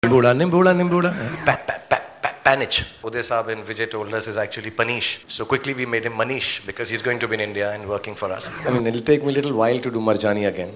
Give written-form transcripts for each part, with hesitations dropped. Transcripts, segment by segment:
Nimbuda, Nimbuda, Nimbuda. Panich. Uday Saab and Vijay told us is actually Panish. So quickly we made him Manish because he's going to be in India and working for us. I mean, it'll take me a little while to do Marjani again.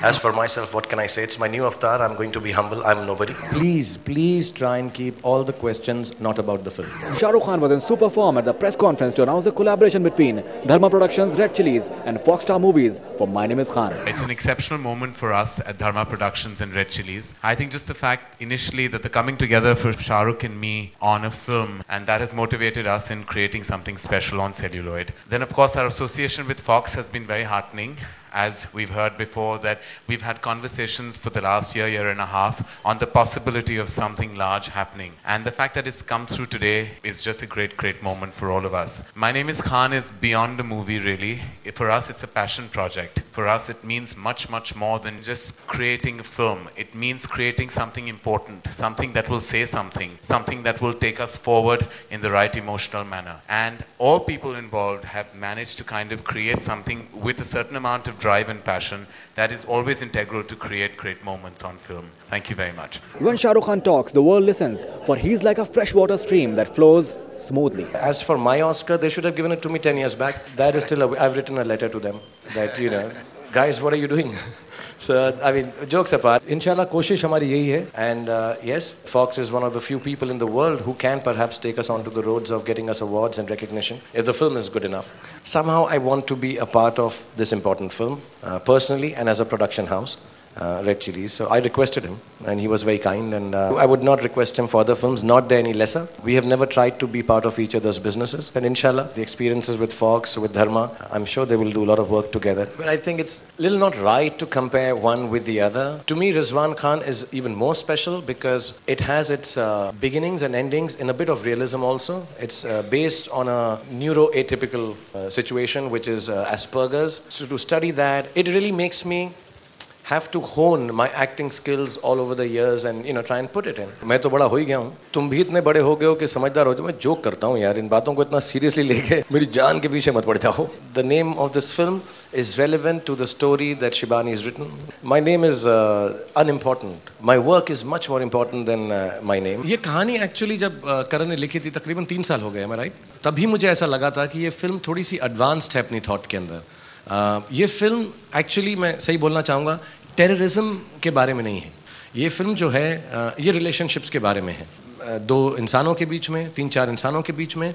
As for myself, what can I say? It's my new avatar. I'm going to be humble. I'm nobody. Please try and keep all the questions not about the film. Shah Rukh Khan was in super form at the press conference to announce a collaboration between Dharma Productions, Red Chillies and Foxstar Movies for My Name is Khan. It's an exceptional moment for us at Dharma Productions and Red Chillies. I think just the fact initially that the coming together for Shah Rukh and me on a film, and that has motivated us in creating something special on celluloid. Then of course our association with Fox has been very heartening. As we've heard before, that we've had conversations for the last year and a half on the possibility of something large happening. And the fact that it's come through today is just a great moment for all of us. My Name is Khan is beyond a movie, really. For us, it's a passion project. For us, it means much more than just creating a film. It means creating something important, something that will say something that will take us forward in the right emotional manner. And all people involved have managed to kind of create something with a certain amount of drive and passion that is always integral to create great moments on film. Thank you very much. When Shah Rukh Khan talks, the world listens, for he's like a freshwater stream that flows smoothly. As for my Oscar, they should have given it to me 10 years back. That is still, I've written a letter to them that, guys, what are you doing? So, I mean, jokes apart, inshallah, koshish hamari yahi hai. And yes, Fox is one of the few people in the world who can perhaps take us onto the roads of getting us awards and recognition if the film is good enough. Somehow I want to be a part of this important film, personally and as a production house. Red Chillies. So I requested him and he was very kind, and I would not request him for other films, not there any lesser. We have never tried to be part of each other's businesses, and inshallah the experiences with Fox, with Dharma, I'm sure they will do a lot of work together. But I think it's a little not right to compare one with the other. To me, Rizwan Khan is even more special because it has its beginnings and endings in a bit of realism also. It's based on a neuroatypical situation, which is Asperger's. So to study that, it really makes me have to hone my acting skills all over the years and try and put it in. मैं तो बड़ा हो ही गया हूँ, तुम भी इतने बड़े हो गए हो कि समझदार हो जाओ. मैं जोक करता हूँ यार, इन बातों को इतना seriously लेके मेरी जान के पीछे मत पड़ जाओ. The name of this film is relevant to the story that Shibani has written. My name is unimportant. My work is much more important than my name. ये कहानी actually जब करण ने लिखी थी तकरीबन 3 साल हो गए, am I right? तभी मुझे ऐसा लगा था कि ये फिल्म थोड़ी सी advanced है अपनी thought के अंदर. ये फिल्म एक्चुअली मैं सही बोलना चाहूँगा टेररिज्म के बारे में नहीं है. ये फिल्म जो है ये रिलेशनशिप्स के बारे में है. 2 इंसानों के बीच में, 3-4 इंसानों के बीच में,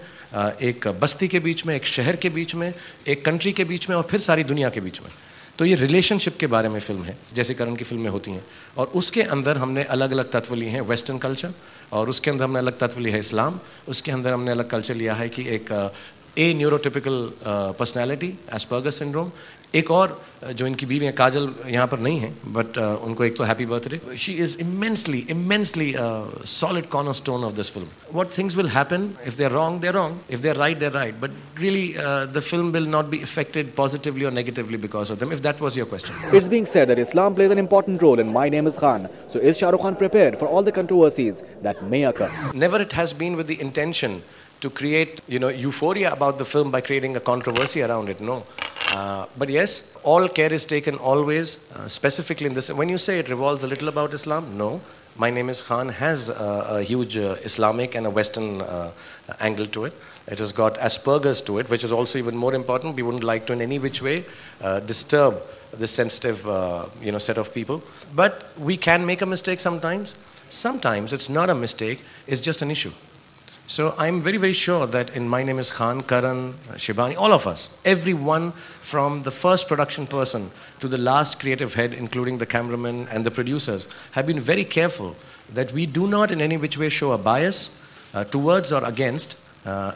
एक बस्ती के बीच में, एक शहर के बीच में, एक कंट्री के बीच में और फिर सारी दुनिया के बीच में. तो ये रिलेशनशिप के बारे में फिल्म है, जैसे करण की फिल्में होती हैं. और उसके अंदर हमने अलग अलग तत्व लिए हैं. वेस्टर्न कल्चर, और उसके अंदर हमने अलग तत्व लिया है इस्लाम. उसके अंदर हमने अलग कल्चर लिया है कि एक ए न्यूरोटिपिकल पर्सनैलिटी, एस्पर्गर सिंड्रोम. एक और जो इनकी बीवी हैं, काजल यहाँ पर नहीं है, बट उनको एक तो happy birthday. She is immensely solid cornerstone of this film. What things will happen if they're wrong, they're wrong. If they're right, they're right. But really, the film will not be affected positively or negatively because of them, if that was your question. It's being said that Islam plays an important role in My Name is Khan. So is Shah Rukh Khan prepared for all the controversies that may occur? Never it has been with the intention to create, euphoria about the film by creating a controversy around it. No. But yes, all care is taken always, specifically in this. When you say it revolves a little about Islam, no. My Name is Khan has a huge Islamic and a Western angle to it. It has got Asperger's to it, which is also even more important. We wouldn't like to in any which way disturb this sensitive set of people. But we can make a mistake sometimes. Sometimes it's not a mistake, it's just an issue. So I'm very sure that in My Name is Khan, Karan, Shibani, all of us, everyone from the first production person to the last creative head, including the cameraman and the producers, have been very careful that we do not in any which way show a bias towards or against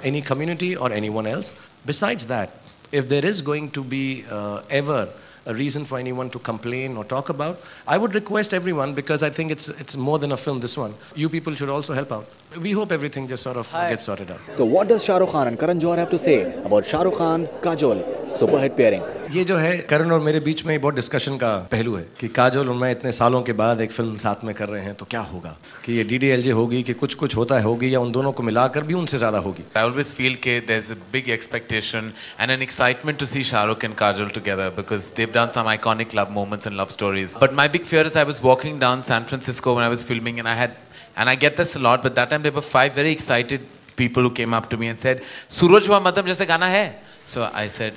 any community or anyone else. Besides that, if there is going to be ever a reason for anyone to complain or talk about, I would request everyone, because I think it's more than a film, this one. You people should also help out. We hope everything just sort of gets sorted out. So what does Shah Rukh Khan and Karan Johar have to say about Shah Rukh Khan, Kajol super hit pairing. ये जो है करण और मेरे बीच में बहुत discussion का पहलू है कि काजोल और मैं इतने सालों के बाद एक फिल्म साथ में कर रहे हैं तो क्या होगा, कि ये DDLJ होगी कि कुछ कुछ होता है होगी, या उन दोनों को मिलाकर भी उनसे ज़्यादा होगी. I always feel that there's a big expectation and an excitement to see Shah Rukh and Kajol together because they've done some iconic love moments and love stories. But my big fear is I was walking down San Francisco when I was filming and I get this a lot, but that time there were 5 very excited people who came up to me and said, Suraj Hua Madam जैसे गाना है? So I said,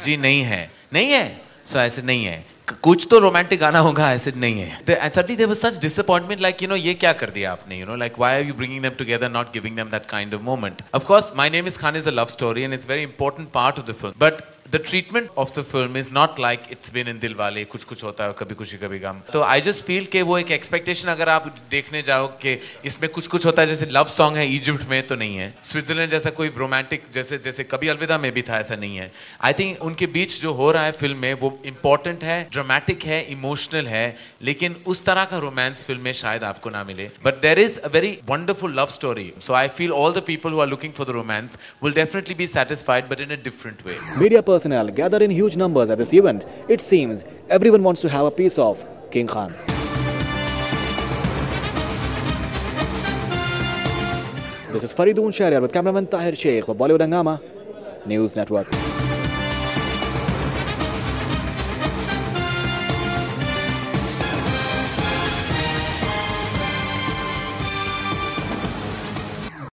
जी नहीं है. नहीं है? So I said, नहीं है. कुछ तो romantic गाना होगा. I said, नहीं है. And suddenly there was such disappointment, like, you know, ये क्या कर दिया आपने? You know, like, why are you bringing them together, not giving them that kind of moment? Of course, My Name is Khan is a love story and it's a very important part of the film. But the treatment of the film is not like it's been in Dilwale, कुछ कुछ होता है, कभी खुशी कभी गम. तो I just feel कि वो एक expectation अगर आप देखने जाओ कि इसमें कुछ कुछ होता है, जैसे love song है इजिप्ट में तो नहीं है, स्विट्जरलैंड जैसा कोई रोमांटिक जैसे कभी अलविदा में भी था, ऐसा नहीं है. I think उनके बीच जो हो रहा है फिल्म में वो important है, dramatic है, emotional है, लेकिन उस तरह का रोमांस फिल्म में शायद आपको ना मिले. But there is a very wonderful love story. So I feel all the people who are looking for the romance will definitely be satisfied, but in a different way. Media personnel gather in huge numbers at this event. It seems everyone wants to have a piece of King Khan. This is Faridoon Shahryar with cameraman Tahir Sheikh for Bollywood Hungama News Network.